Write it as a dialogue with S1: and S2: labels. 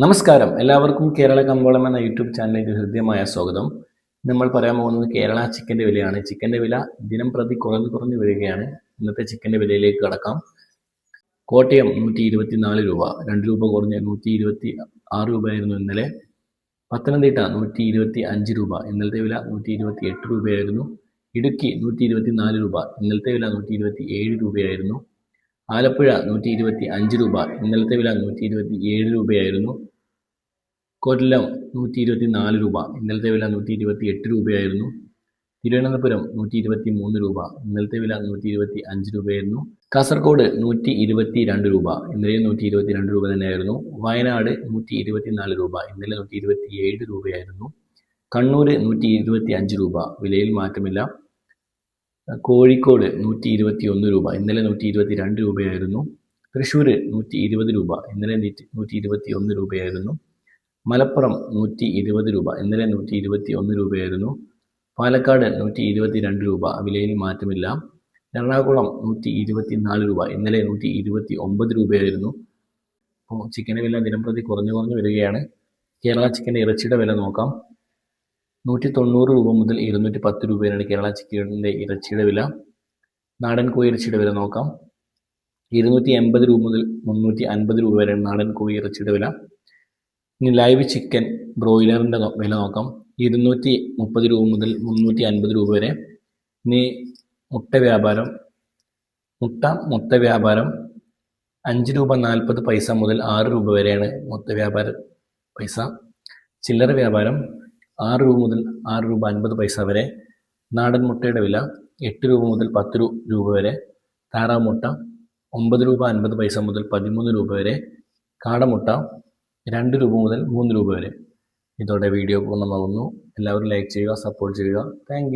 S1: നമസ്കാരം എല്ലാവർക്കും കേരള കമ്പോളം എന്ന യൂട്യൂബ് ചാനലിലേക്ക് ഹൃദ്യമായ സ്വാഗതം. നമ്മൾ പറയാൻ പോകുന്നത് കേരള ചിക്കൻ്റെ വിലയാണ്. ചിക്കൻ്റെ വില ദിനം പ്രതി കുറഞ്ഞു വരികയാണ്. ഇന്നത്തെ ചിക്കൻ്റെ വിലയിലേക്ക് കടക്കാം. കോട്ടയം 124 രൂപ, 2 രൂപ കുറഞ്ഞ് 126 രൂപയായിരുന്നു ഇന്നലെ. പത്തനംതിട്ട 125 രൂപ, ഇന്നലത്തെ വില 128 രൂപയായിരുന്നു. ഇടുക്കി 124 രൂപ, ഇന്നലത്തെ വില 127 രൂപയായിരുന്നു. ആലപ്പുഴ 125 രൂപ, ഇന്നലത്തെ വില 127 രൂപയായിരുന്നു. കൊല്ലം 124 രൂപ, ഇന്നലത്തെ വില 128 രൂപയായിരുന്നു. തിരുവനന്തപുരം 123 രൂപ, ഇന്നലത്തെ വില 125 രൂപയായിരുന്നു. കാസർഗോഡ് 122 രൂപ, ഇന്നലെ 122 രൂപ തന്നെയായിരുന്നു. വയനാട് 124 രൂപ, ഇന്നലെ 127 രൂപയായിരുന്നു. കണ്ണൂർ 125 രൂപ, വിലയിൽ മാറ്റമില്ല. കോഴിക്കോട് 121 രൂപ, ഇന്നലെ 122 രൂപയായിരുന്നു. തൃശ്ശൂർ 120 രൂപ, ഇന്നലെ 121 രൂപയായിരുന്നു. മലപ്പുറം 120 രൂപ, ഇന്നലെ 121 രൂപയായിരുന്നു. പാലക്കാട് 122 രൂപ, വിലയിൽ മാറ്റമില്ല. എറണാകുളം 124 രൂപ, ഇന്നലെ 129 രൂപയായിരുന്നു. അപ്പോൾ ചിക്കൻ്റെ വില ദിനംപ്രതി കുറഞ്ഞു വരികയാണ്. കേരള ചിക്കൻ്റെ ഇറച്ചിയുടെ വില നോക്കാം. 190 രൂപ മുതൽ 210 രൂപയാണ് കേരള ചിക്കൻ്റെ ഇറച്ചിയുടെ വില. നാടൻ കോഴി ഇറച്ചിയുടെ വില നോക്കാം. 280 രൂപ മുതൽ 350 രൂപ വരെയാണ് നാടൻ കോഴി ഇറച്ചിയുടെ വില. ഇനി ലൈവ് ചിക്കൻ ബ്രോയിലറിൻ്റെ വില നോക്കാം. 230 രൂപ മുതൽ 350 രൂപ വരെ. ഇനി മുട്ട വ്യാപാരം 5 രൂപ 40 പൈസ മുതൽ 6 രൂപ വരെയാണ് മൊത്ത വ്യാപാര പൈസ. ചില്ലറ വ്യാപാരം 6 രൂപ മുതൽ 6 രൂപ 50 പൈസ വരെ. നാടൻ മുട്ടയുടെ വില 8 രൂപ മുതൽ 10 രൂപ വരെ. താറാവ് മുട്ട 9 രൂപ 50 പൈസ മുതൽ 13 രൂപ വരെ. കാടമുട്ട 2 രൂപ മുതൽ 3 രൂപ വരെ. ഇതോടെ വീഡിയോ പൂർണ്ണമാകുന്നു. എല്ലാവരും ലൈക്ക് ചെയ്യുക, സപ്പോർട്ട് ചെയ്യുക. താങ്ക്